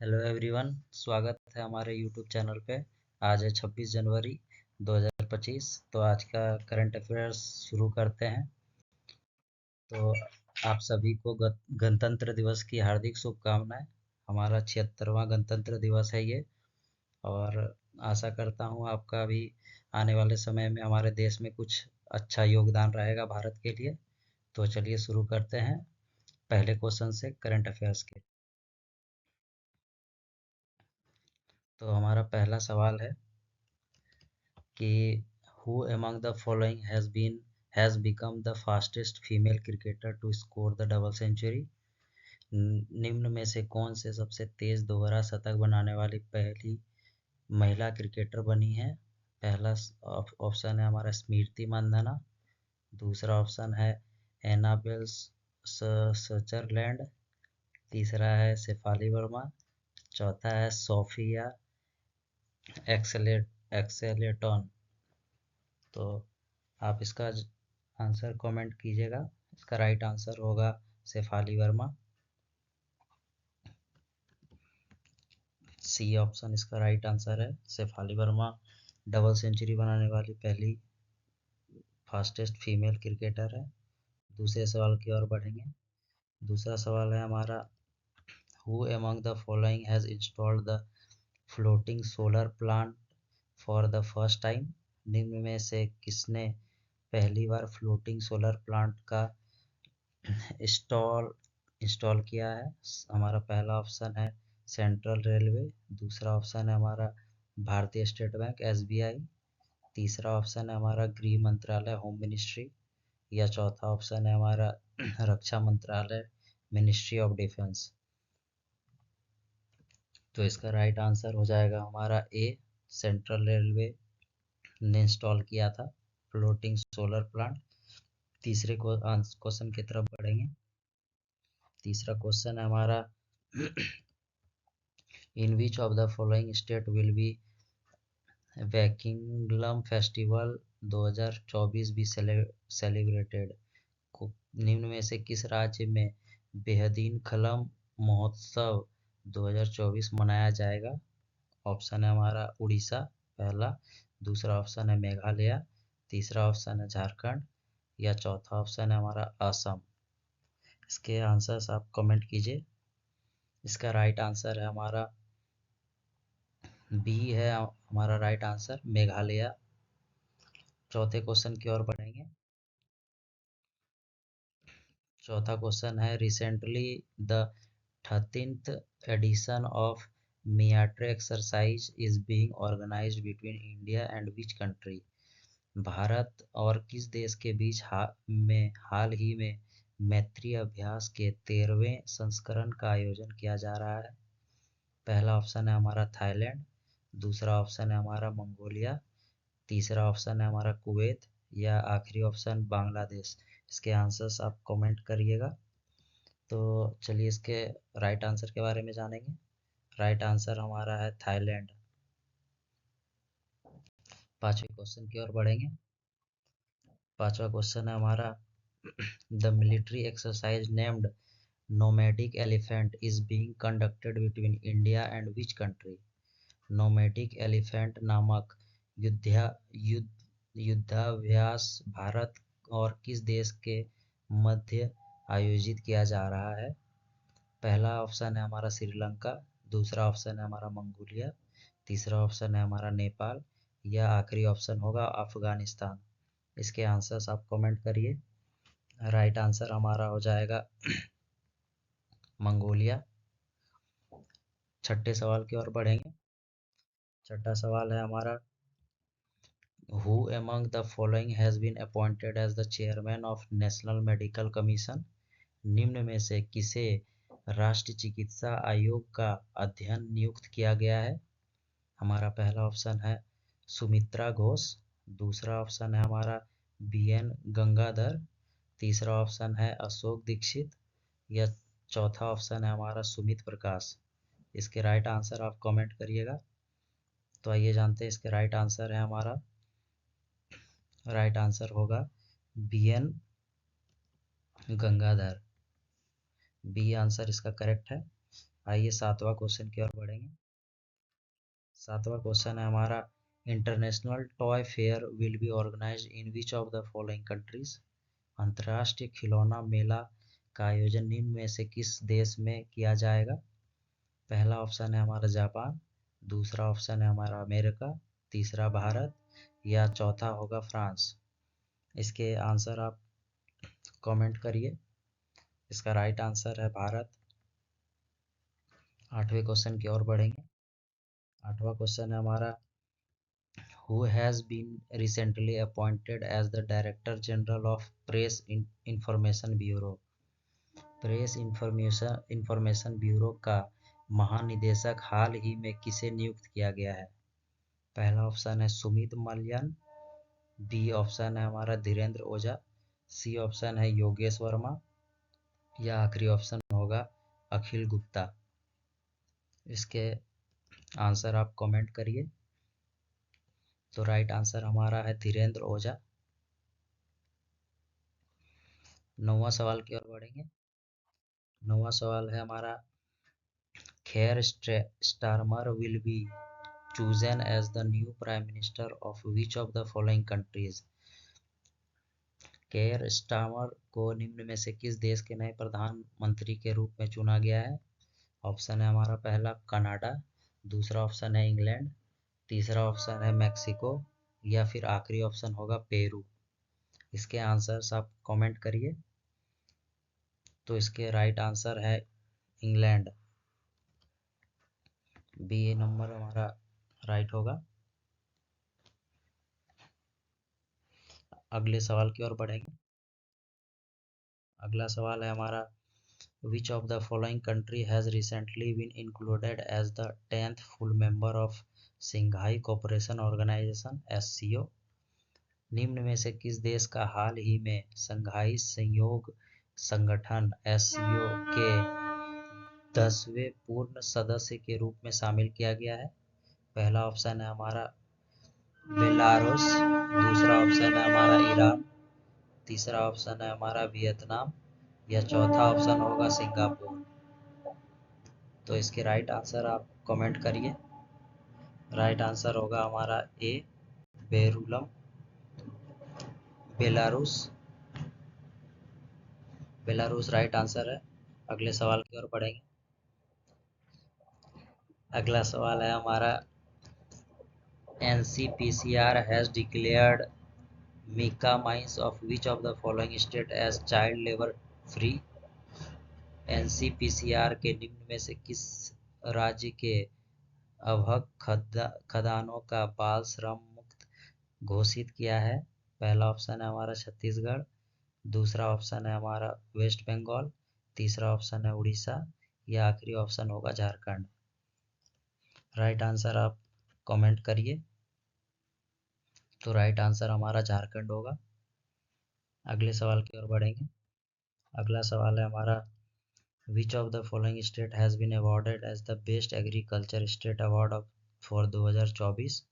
Hello everyone, स्वागत है हमारे यूट्यूब चैनल पे। आज है 26 जनवरी 2025। तो आज का करंट अफेयर्स शुरू करते हैं। तो आप सभी को गणतंत्र दिवस की हार्दिक शुभकामनाएं। हमारा 76वां गणतंत्र दिवस है ये। और आशा करता हूँ आपका भी आने वाले समय में हमारे देश में कुछ अच्छा योगदान रहेगा भारत के लिए। तो चलिए शुरू करते हैं पहले क्वेश्चन से करंट अफेयर्स के। तो हमारा पहला सवाल है कि who among the following has become the fastest female cricketer to score the double century। निम्न में से कौन से सबसे तेज दोहरा शतक बनाने वाली पहली महिला क्रिकेटर बनी है। पहला ऑप्शन है हमारा स्मृति मंदाना। दूसरा ऑप्शन है एनाबेल सचरलैंड। तीसरा है शेफाली वर्मा। चौथा है सोफिया एक्सेलेटन। तो आप इसका आंसर कमेंट कीजिएगा। इसका राइट आंसर होगा शेफाली वर्मा। सी ऑप्शन इसका राइट आंसर है। शेफाली वर्मा डबल सेंचुरी बनाने वाली पहली फास्टेस्ट फीमेल क्रिकेटर है। दूसरे सवाल की ओर बढ़ेंगे। दूसरा सवाल है हमारा who among the following has installed the floating solar plant for the first time. निम्न में से किसने पहली बार फ्लोटिंग सोलर प्लांट का इंस्टॉल इंस्टॉल किया है। हमारा पहला ऑप्शन है सेंट्रल रेलवे। दूसरा ऑप्शन है हमारा भारतीय स्टेट बैंक एसबीआई। तीसरा ऑप्शन है हमारा गृह मंत्रालय होम मिनिस्ट्री। या चौथा ऑप्शन है हमारा रक्षा मंत्रालय मिनिस्ट्री ऑफ डिफेंस। तो इसका राइट आंसर हो जाएगा हमारा ए, सेंट्रल रेलवे ने इंस्टॉल किया था फ्लोटिंग सोलर प्लांट। तीसरे क्वेश्चन की तरफ बढ़ेंगे। तीसरा क्वेश्चन है हमारा in which of the following state will be वैकिंगलम फेस्टिवल 2024 भी सेलिब्रेटेड। निम्न में से किस राज्य में बेहदीन खलम महोत्सव 2024 मनाया जाएगा। ऑप्शन है हमारा उड़ीसा पहला। दूसरा ऑप्शन है मेघालय। तीसरा ऑप्शन है झारखंड। या चौथा ऑप्शन है हमारा असम। इसके आंसर्स आप कमेंट कीजिए। इसका राइट आंसर है हमारा बी है हमारा राइट आंसर मेघालय। चौथे क्वेश्चन की ओर बढ़ेंगे। चौथा क्वेश्चन है recently the 13th edition of मियाट्रे exercise is being organized between India and which country. Bharat और किस देश के बीच हाल ही में मैत्री अभ्यास के 13वें संस्करण का आयोजन किया जा रहा है। पहला ऑप्शन है हमारा थाईलैंड। दूसरा ऑप्शन है हमारा मंगोलिया। तीसरा ऑप्शन है हमारा कुवैत। या आखिरी ऑप्शन बांग्लादेश। इसके आंसर्स आप कमेंट करिएगा। तो चलिए इसके राइट आंसर के बारे में जानेंगे। राइट आंसर हमारा है थाईलैंड। पांचवें क्वेश्चन की ओर बढ़ेंगे। पांचवा क्वेश्चन है हमारा the military exercise named nomadic elephant is being conducted between India and which country. Nomadic elephant नामक युद्ध युद्धाभ्यास भारत और किस देश के मध्य आयोजित किया जा रहा है। पहला ऑप्शन है हमारा श्रीलंका। दूसरा ऑप्शन है हमारा मंगोलिया। तीसरा ऑप्शन है हमारा नेपाल। या आखिरी ऑप्शन होगा अफगानिस्तान। इसके आंसर्स आप कमेंट करिए। राइट आंसर हमारा हो जाएगा मंगोलिया। छठे सवाल की ओर बढ़ेंगे। छठा सवाल है हमारा who among the following has been appointed as the chairman of national medical commission। निम्न में से किसे राष्ट्रीय चिकित्सा आयोग का अध्ययन नियुक्त किया गया है। हमारा पहला ऑप्शन है सुमित्रा घोष। दूसरा ऑप्शन है हमारा बीएन गंगाधर। तीसरा ऑप्शन है अशोक दीक्षित। या चौथा ऑप्शन है हमारा सुमित प्रकाश। इसके राइट आंसर आप कमेंट करिएगा। तो आइए जानते हैं इसके राइट आंसर है हमारा राइट आंसर होगा बीएन गंगाधर। बी आंसर इसका करेक्ट है। आइए 7वां क्वेश्चन की ओर बढ़ेंगे। 7वां क्वेश्चन है हमारा, international toy fair will be organised in which of the following countries. अंतर्राष्ट्रीय खिलौना मेला का आयोजन निम्न में से किस देश में किया जाएगा। पहला ऑप्शन है हमारा जापान, दूसरा ऑप्शन है हमारा अमेरिका, तीसरा भारत या चौथा होगा फ्रांस। इसके आंसर आप कमेंट करिए। इसका राइट आंसर है भारत। 8वें क्वेश्चन की ओर बढ़ेंगे। 8वां क्वेश्चन है हमारा, who has been recently appointed as the Director General of Press Information Bureau। Press information bureau का महानिदेशक हाल ही में किसे नियुक्त किया गया है। पहला ऑप्शन है सुमित मलियान, बी ऑप्शन है हमारा धीरेन्द्र ओझा, सी ऑप्शन है योगेश वर्मा या आखिरी ऑप्शन होगा अखिल गुप्ता। इसके आंसर आप कमेंट करिए। तो राइट आंसर हमारा है धीरेन्द्र ओझा। 9वां सवाल की ओर बढ़ेंगे। 9वां सवाल है हमारा, Keir Starmer will be chosen as the new prime minister of which of the following countries। Care Starmer को निम्न में से किस देश के नए प्रधानमंत्री के रूप में चुना गया है। ऑप्शन है हमारा पहला कनाडा, दूसरा ऑप्शन है इंग्लैंड, तीसरा ऑप्शन है मैक्सिको या फिर आखिरी ऑप्शन होगा पेरू। इसके आंसर्स आप कमेंट करिए। तो इसके राइट आंसर है इंग्लैंड, बी नंबर हमारा राइट होगा। अगले सवाल की ओर बढ़ेंगे। अगला सवाल है हमारा, which of the following country has recently been included as the 10th full member of Shanghai Cooperation Organization SCO। निम्न में से किस देश का हाल ही में शंघाई सहयोग संगठन SCO के 10वें पूर्ण सदस्य के रूप में शामिल किया गया है। पहला ऑप्शन है हमारा बेलारूस, दूसरा ऑप्शन है हमारा ईरान, तीसरा ऑप्शन है हमारा वियतनाम या चौथा ऑप्शन होगा सिंगापुर। तो इसके राइट आंसर आप कमेंट करिए। राइट आंसर होगा हमारा ए बेरुलम, बेलारूस। बेलारूस राइट आंसर है। अगले सवाल की ओर बढ़ेंगे। अगला सवाल है हमारा, NCPCR has declared Mika mines of which of the following state as child labor free। NCPCR के निम्न में से किस राज्य के अभक खदानों का बाल श्रम मुक्त घोषित किया है। पहला ऑप्शन है हमारा छत्तीसगढ़, दूसरा ऑप्शन है हमारा वेस्ट बंगाल, तीसरा ऑप्शन है उड़ीसा या आखिरी ऑप्शन होगा झारखंड। राइट आंसर आप कमेंट करिए। तो राइट आंसर हमारा झारखंड होगा। अगले सवाल की ओर बढ़ेंगे। अगला सवाल है हमारा, which of the following state has been awarded as the best agriculture state award for 2024।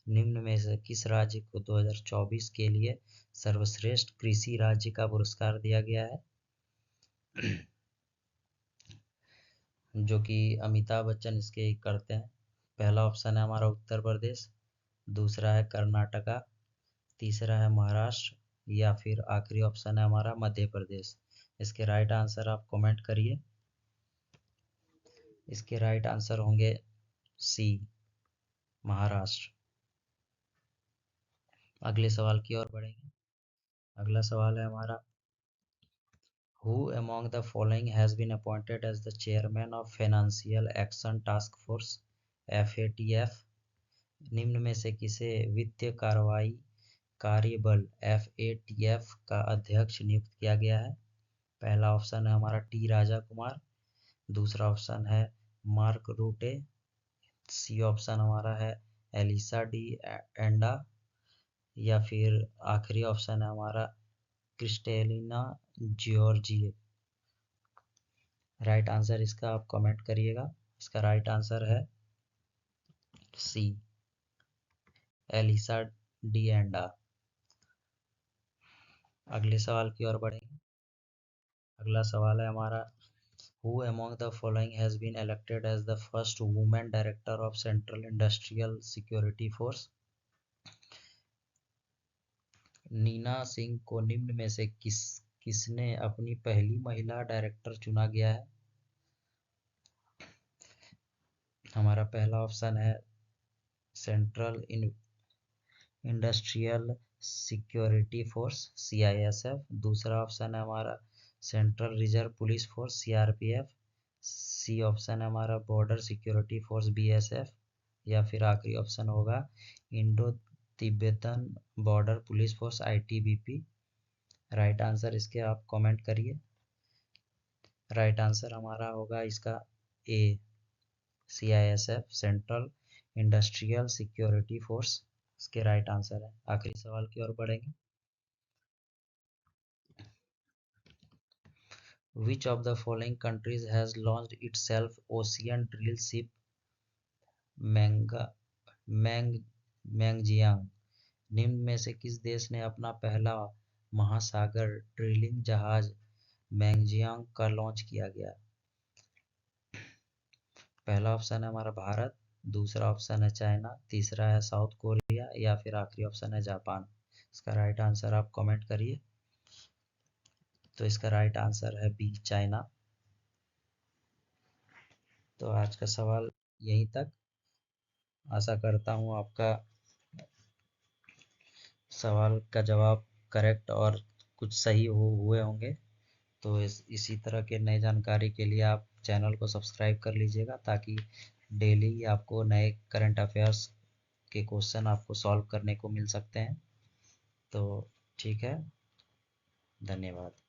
निम्न में से किस राज्य को 2024 के लिए सर्वश्रेष्ठ कृषि राज्य का पुरस्कार दिया गया है। जो कि अमिताभ बच्चन इसके करते हैं। पहला ऑप्शन है हमारा उत्तर प्रदेश, दूसरा है कर्नाटका, तीसरा है महाराष्ट्र या फिर आखिरी ऑप्शन है हमारा मध्य प्रदेश। इसके राइट आंसर आप कमेंट करिए। इसके राइट आंसर होंगे सी महाराष्ट्र। अगले सवाल की ओर बढ़ेंगे। अगला सवाल है हमारा, Who among the following has been appointed as the chairman of Financial Action Task Force FATF। निम्न में से किसे वित्तीय कार्रवाई कार्यबल FATF का अध्यक्ष नियुक्त किया गया है। पहला ऑप्शन है हमारा टी राजा कुमार, दूसरा ऑप्शन है मार्क रूटे, सी ऑप्शन हमारा है एलिसा डी एंडा या फिर आखिरी ऑप्शन है हमारा क्रिस्टेलिना जॉर्जिए। राइट आंसर इसका आप कमेंट करिएगा। इसका राइट आंसर है सी एलिसा डी एंडा। अगले सवाल की ओर बढ़ेंगे। अगला सवाल है हमारा, Who among the following has been elected as the first woman director of Central Industrial Security Force? Neena Singh को निम्न में से किसने अपनी पहली महिला डायरेक्टर चुना गया है? हमारा पहला ऑप्शन है central industrial security force CISF। दूसरा ऑप्शन है हमारा central reserve police force CRPF। C option है हमारा बॉर्डर सिक्योरिटी फोर्स BSF। या फिर आखिरी ऑप्शन होगा Indo Tibetan border police force ITBP। Right answer इसके आप कमेंट करिए। राइट आंसर हमारा होगा इसका ए, CISF central industrial security force इसके राइट आंसर है। आखिरी सवाल की ओर बढ़ेंगे। Which of the following countries has launched itself ocean drill ship मैंगजियांग? निम्न में से किस देश ने अपना पहला महासागर ड्रिलिंग जहाज मैंगजियांग का लॉन्च किया गया? पहला ऑप्शन है हमारा भारत, दूसरा ऑप्शन है चाइना, तीसरा है साउथ कोरिया या फिर आखिरी ऑप्शन है जापान। इसका राइट आंसर आप कमेंट करिए। तो इसका राइट आंसर है बी, चाइना। तो आज का सवाल यहीं तक। आशा करता हूँ आपका सवाल का जवाब करेक्ट और कुछ सही हुए होंगे। तो इसी तरह के नए जानकारी के लिए आप चैनल को सब्सक्राइब कर लीजिएगा ताकि डेली आपको नए करंट अफेयर्स के क्वेश्चन आपको सॉल्व करने को मिल सकते हैं। तो ठीक है, धन्यवाद।